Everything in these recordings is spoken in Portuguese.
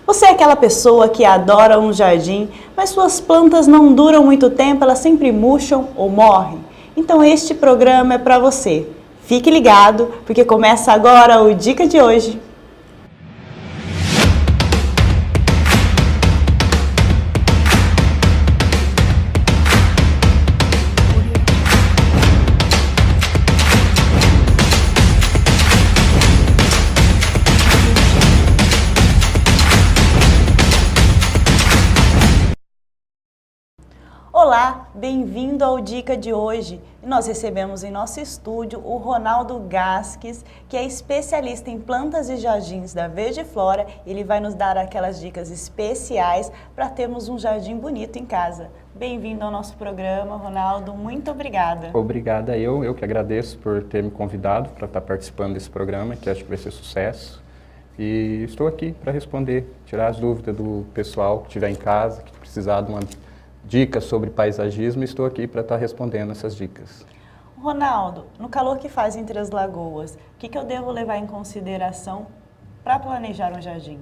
Você é aquela pessoa que adora um jardim, mas suas plantas não duram muito tempo, elas sempre murcham ou morrem? Então este programa é para você. Fique ligado, porque começa agora o Dica de hoje. Olá, bem-vindo ao Dica de hoje. Nós recebemos em nosso estúdio o Ronaldo Gasques, que é especialista em plantas e jardins da Verde Flora. Ele vai nos dar aquelas dicas especiais para termos um jardim bonito em casa. Bem-vindo ao nosso programa, Ronaldo. Muito obrigada. Obrigada, eu que agradeço por ter me convidado para estar participando desse programa, que acho que vai ser sucesso. E estou aqui para responder, tirar as dúvidas do pessoal que estiver em casa, que precisar de uma dicas sobre paisagismo, estou aqui para estar respondendo essas dicas. Ronaldo, no calor que faz em Três Lagoas, o que eu devo levar em consideração para planejar um jardim?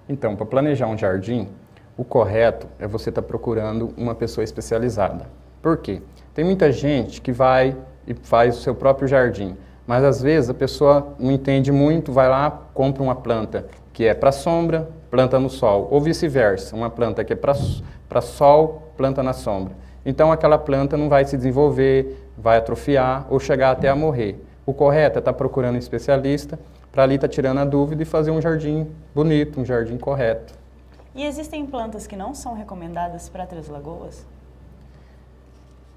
Então, para planejar um jardim, o correto é você estar procurando uma pessoa especializada. Por quê? Tem muita gente que vai e faz o seu próprio jardim, mas às vezes a pessoa não entende muito, vai lá, compra uma planta que é para sombra, planta no sol, ou vice-versa, uma planta que é para sol, planta na sombra. Então aquela planta não vai se desenvolver, vai atrofiar ou chegar até a morrer. O correto é estar procurando um especialista para ali estar tirando a dúvida e fazer um jardim bonito, um jardim correto. E existem plantas que não são recomendadas para Três Lagoas?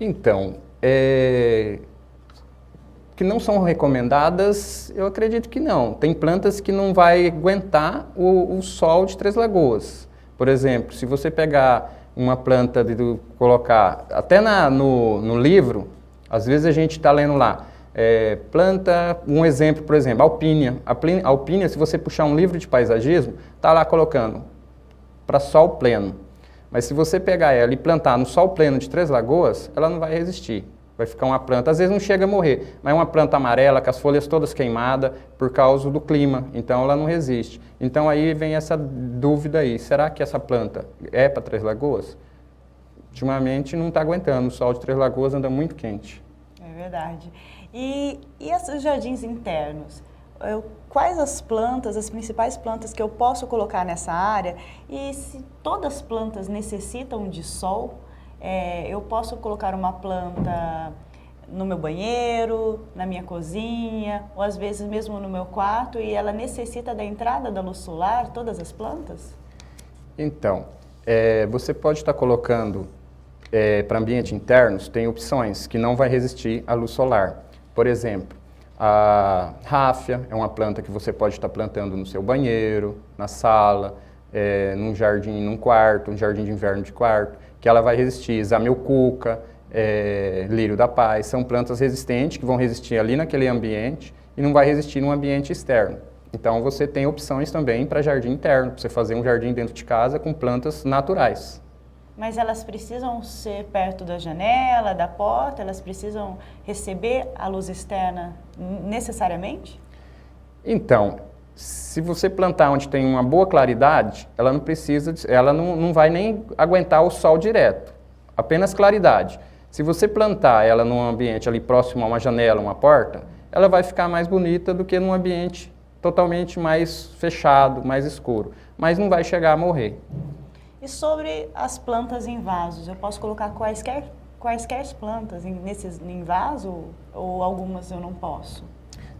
Então, que não são recomendadas, eu acredito que não. Tem plantas que não vai aguentar o sol de Três Lagoas. Por exemplo, se você pegar uma planta de colocar, até no livro, às vezes a gente está lendo lá, planta, um exemplo, por exemplo, alpínia. A alpínia, se você puxar um livro de paisagismo, está lá colocando para sol pleno. Mas se você pegar ela e plantar no sol pleno de Três Lagoas, ela não vai resistir. Vai ficar uma planta, às vezes não chega a morrer, mas é uma planta amarela, com as folhas todas queimadas por causa do clima, então ela não resiste. Então aí vem essa dúvida aí, será que essa planta é para Três Lagoas? Ultimamente não está aguentando, o sol de Três Lagoas anda muito quente. É verdade. E esses jardins internos? Quais as plantas, as principais plantas que eu posso colocar nessa área? E se todas as plantas necessitam de sol, eu posso colocar uma planta no meu banheiro, na minha cozinha, ou às vezes mesmo no meu quarto, e ela necessita da entrada da luz solar, todas as plantas? Então, você pode estar colocando para ambientes internos, tem opções que não vai resistir à luz solar. Por exemplo, a ráfia é uma planta que você pode estar plantando no seu banheiro, na sala, num jardim, num quarto, um jardim de inverno de quarto, que ela vai resistir. Zamioculca, lírio da paz, são plantas resistentes que vão resistir ali naquele ambiente e não vai resistir num ambiente externo. Então você tem opções também para jardim interno, para você fazer um jardim dentro de casa com plantas naturais. Mas elas precisam ser perto da janela, da porta, elas precisam receber a luz externa necessariamente? Então, se você plantar onde tem uma boa claridade, ela não precisa, ela não vai nem aguentar o sol direto, apenas claridade. Se você plantar ela num ambiente ali próximo a uma janela, uma porta, ela vai ficar mais bonita do que num ambiente totalmente mais fechado, mais escuro, mas não vai chegar a morrer. E sobre as plantas em vasos, eu posso colocar quaisquer plantas em vaso ou algumas eu não posso?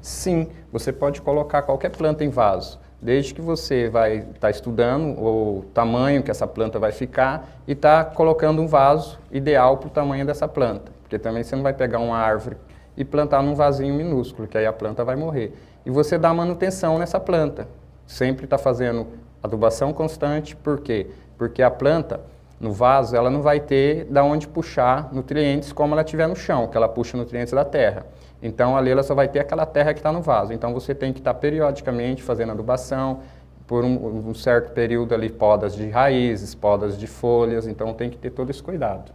Sim, você pode colocar qualquer planta em vaso, desde que você vai estar estudando o tamanho que essa planta vai ficar e está colocando um vaso ideal para o tamanho dessa planta. Porque também você não vai pegar uma árvore e plantar num vasinho minúsculo, que aí a planta vai morrer. E você dá manutenção nessa planta, sempre está fazendo adubação constante, por quê? Porque a planta, no vaso, ela não vai ter de onde puxar nutrientes como ela tiver no chão, que ela puxa nutrientes da terra. Então, ali ela só vai ter aquela terra que está no vaso. Então, você tem que estar periodicamente fazendo adubação, por um certo período ali, podas de raízes, podas de folhas. Então, tem que ter todo esse cuidado.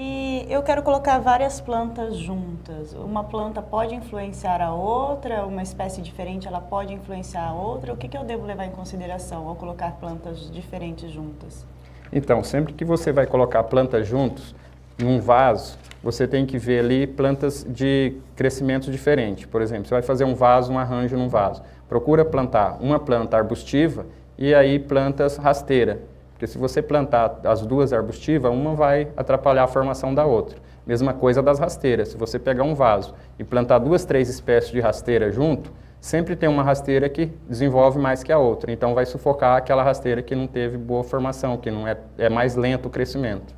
E eu quero colocar várias plantas juntas. Uma planta pode influenciar a outra, uma espécie diferente ela pode influenciar a outra. O que eu devo levar em consideração ao colocar plantas diferentes juntas? Então, sempre que você vai colocar plantas juntos, num vaso, você tem que ver ali plantas de crescimento diferente. Por exemplo, você vai fazer um vaso, um arranjo num vaso. Procura plantar uma planta arbustiva e aí plantas rasteiras. Porque se você plantar as duas arbustivas, uma vai atrapalhar a formação da outra. Mesma coisa das rasteiras. Se você pegar um vaso e plantar 2, 3 espécies de rasteira junto, sempre tem uma rasteira que desenvolve mais que a outra. Então vai sufocar aquela rasteira que não teve boa formação, que não é mais lento o crescimento.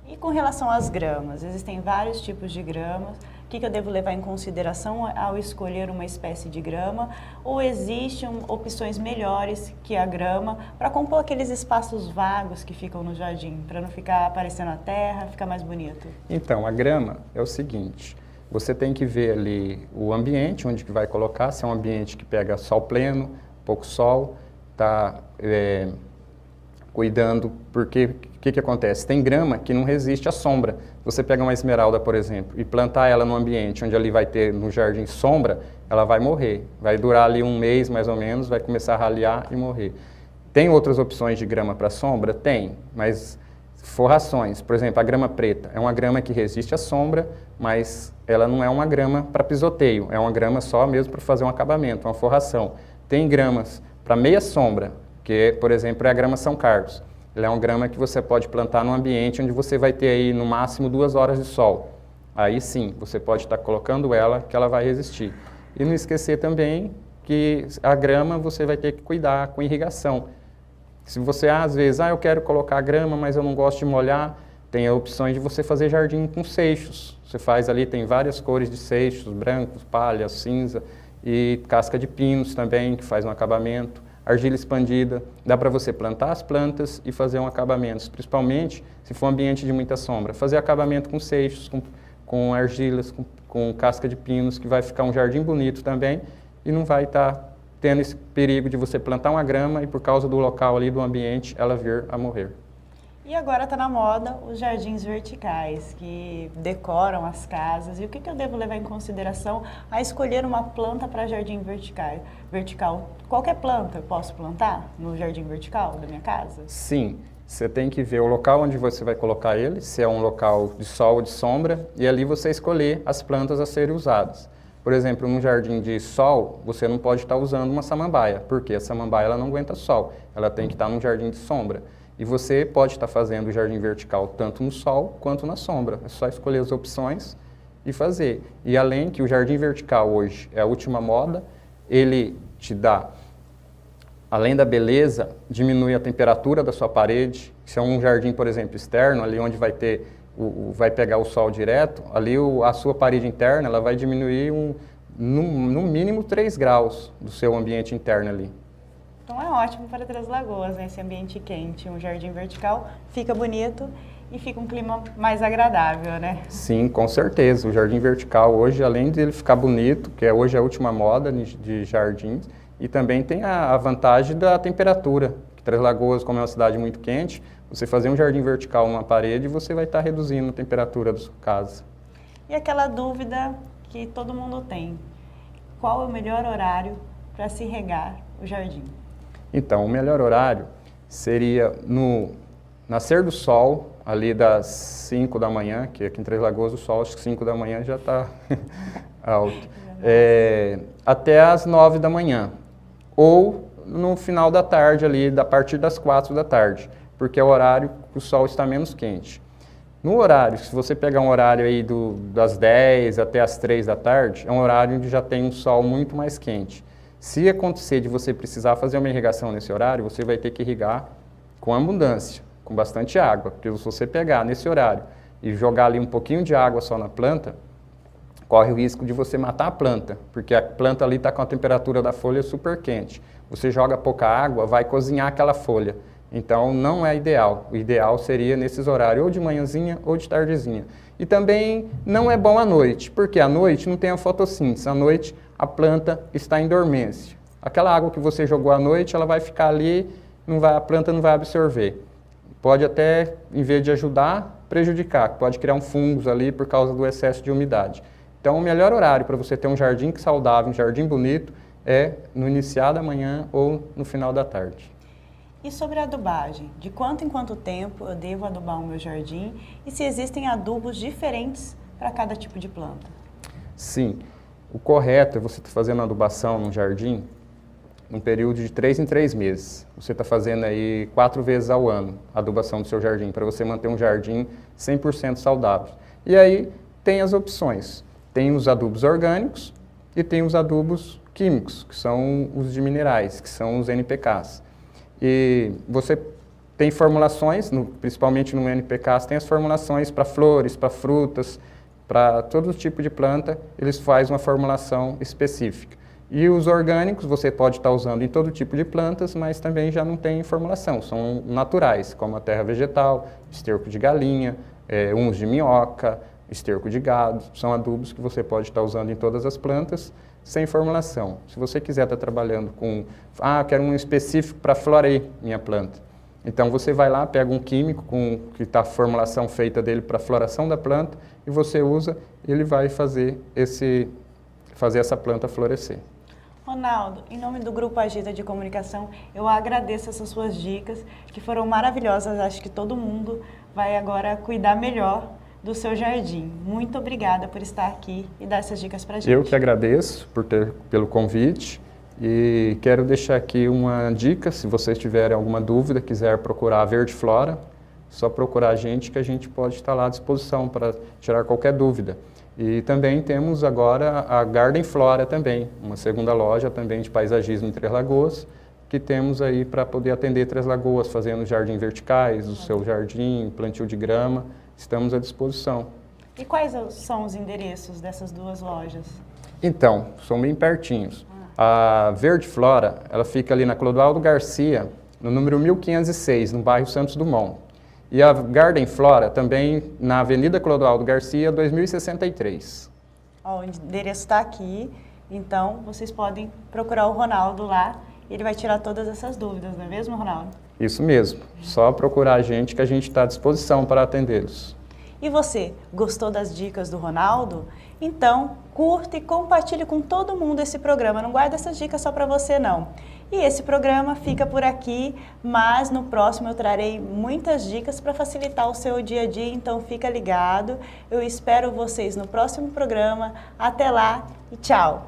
E com relação às gramas, existem vários tipos de gramas. O que eu devo levar em consideração ao escolher uma espécie de grama? Ou existem opções melhores que a grama para compor aqueles espaços vagos que ficam no jardim, para não ficar aparecendo a terra, ficar mais bonito? Então, a grama é o seguinte, você tem que ver ali o ambiente onde que vai colocar, se é um ambiente que pega sol pleno, pouco sol, está cuidando, porque o que acontece? Tem grama que não resiste à sombra. Você pega uma esmeralda, por exemplo, e plantar ela num ambiente onde ali vai ter no jardim sombra, ela vai morrer. Vai durar ali um mês mais ou menos, vai começar a ralear e morrer. Tem outras opções de grama para sombra? Tem, mas forrações. Por exemplo, a grama preta é uma grama que resiste à sombra, mas ela não é uma grama para pisoteio, é uma grama só mesmo para fazer um acabamento, uma forração. Tem gramas para meia sombra, que, por exemplo, é a grama São Carlos. Ela é uma grama que você pode plantar num ambiente onde você vai ter aí no máximo 2 horas de sol. Aí sim, você pode estar colocando ela, que ela vai resistir. E não esquecer também que a grama você vai ter que cuidar com irrigação. Se você, às vezes, eu quero colocar grama, mas eu não gosto de molhar, tem a opção de você fazer jardim com seixos. Você faz ali, tem várias cores de seixos, brancos, palha, cinza e casca de pinos também, que faz um acabamento. Argila expandida, dá para você plantar as plantas e fazer um acabamento, principalmente se for um ambiente de muita sombra. Fazer acabamento com seixos, com argilas, com casca de pinos, que vai ficar um jardim bonito também e não vai estar tendo esse perigo de você plantar uma grama e por causa do local ali, do ambiente, ela vir a morrer. E agora está na moda os jardins verticais, que decoram as casas. E o que eu devo levar em consideração a escolher uma planta para jardim vertical? Qualquer planta eu posso plantar no jardim vertical da minha casa? Sim, você tem que ver o local onde você vai colocar ele, se é um local de sol ou de sombra, e ali você escolher as plantas a serem usadas. Por exemplo, num jardim de sol, você não pode estar usando uma samambaia, porque a samambaia ela não aguenta sol, ela tem que estar num jardim de sombra. E você pode estar fazendo o jardim vertical tanto no sol quanto na sombra. É só escolher as opções e fazer. E além que o jardim vertical hoje é a última moda, ele te dá, além da beleza, diminui a temperatura da sua parede. Se é um jardim, por exemplo, externo, ali onde vai ter, vai pegar o sol direto, ali a sua parede interna ela vai diminuir no mínimo 3 graus do seu ambiente interno ali. Então é ótimo para Três Lagoas, né? Esse ambiente quente, um jardim vertical, fica bonito e fica um clima mais agradável, né? Sim, com certeza. O jardim vertical hoje, além de ele ficar bonito, que hoje é a última moda de jardins, e também tem a vantagem da temperatura. Que Três Lagoas, como é uma cidade muito quente, você fazer um jardim vertical numa parede, você vai estar reduzindo a temperatura da sua casa. E aquela dúvida que todo mundo tem, qual é o melhor horário para se regar o jardim? Então, o melhor horário seria no nascer do sol, ali das 5 da manhã, que aqui em Três Lagoas o sol acho que 5 da manhã já está alto, até as 9 da manhã, ou no final da tarde ali, a partir das 4 da tarde, porque é o horário que o sol está menos quente. No horário, se você pegar um horário aí das 10 até as 3 da tarde, é um horário onde já tem um sol muito mais quente. Se acontecer de você precisar fazer uma irrigação nesse horário, você vai ter que irrigar com abundância, com bastante água, porque se você pegar nesse horário e jogar ali um pouquinho de água só na planta, corre o risco de você matar a planta, porque a planta ali está com a temperatura da folha super quente. Você joga pouca água, vai cozinhar aquela folha. Então não é ideal. O ideal seria nesses horários, ou de manhãzinha ou de tardezinha. E também não é bom à noite, porque à noite não tem a fotossíntese. À noite a planta está em dormência. Aquela água que você jogou à noite, ela vai ficar ali, a planta não vai absorver. Pode até, em vez de ajudar, prejudicar, que pode criar um fungos ali por causa do excesso de umidade. Então, o melhor horário para você ter um jardim saudável, um jardim bonito, é no iniciar da manhã ou no final da tarde. E sobre a adubagem? De quanto em quanto tempo eu devo adubar o meu jardim? E se existem adubos diferentes para cada tipo de planta? Sim, o correto é você estar fazendo adubação no jardim num período de 3 em 3 meses. Você está fazendo aí 4 vezes ao ano a adubação do seu jardim, para você manter um jardim 100% saudável. E aí tem as opções. Tem os adubos orgânicos e tem os adubos químicos, que são os de minerais, que são os NPKs. E você tem formulações, principalmente no NPK, tem as formulações para flores, para frutas, para todo tipo de planta, eles fazem uma formulação específica. E os orgânicos você pode estar usando em todo tipo de plantas, mas também já não tem formulação, são naturais, como a terra vegetal, esterco de galinha, humus de minhoca, esterco de gado, são adubos que você pode estar usando em todas as plantas, sem formulação. Se você quiser estar trabalhando com, quero um específico para florear minha planta, então você vai lá, pega um químico que está a formulação feita dele para a floração da planta e você usa, ele vai fazer essa planta florescer. Ronaldo, em nome do Grupo Agita de Comunicação, eu agradeço essas suas dicas, que foram maravilhosas. Acho que todo mundo vai agora cuidar melhor do seu jardim. Muito obrigada por estar aqui e dar essas dicas para a gente. Eu que agradeço pelo convite e quero deixar aqui uma dica, se vocês tiverem alguma dúvida, quiser procurar a Verde Flora, só procurar a gente que a gente pode estar lá à disposição para tirar qualquer dúvida. E também temos agora a Garden Flora também, uma segunda loja também de paisagismo em Três Lagoas, que temos aí para poder atender Três Lagoas, fazendo jardim verticais, o seu jardim, plantio de grama, estamos à disposição. E quais são os endereços dessas duas lojas? Então, são bem pertinhos. A Verde Flora, ela fica ali na Clodoaldo Garcia, no número 1506, no bairro Santos Dumont. E a Garden Flora também na Avenida Clodoaldo Garcia, 2063. O endereço está aqui, então vocês podem procurar o Ronaldo lá, ele vai tirar todas essas dúvidas, não é mesmo, Ronaldo? Isso mesmo, só procurar a gente que a gente está à disposição para atendê-los. E você, gostou das dicas do Ronaldo? Então, curta e compartilhe com todo mundo esse programa, não guarda essas dicas só para você não. E esse programa fica por aqui, mas no próximo eu trarei muitas dicas para facilitar o seu dia a dia, então fica ligado. Eu espero vocês no próximo programa. Até lá e tchau!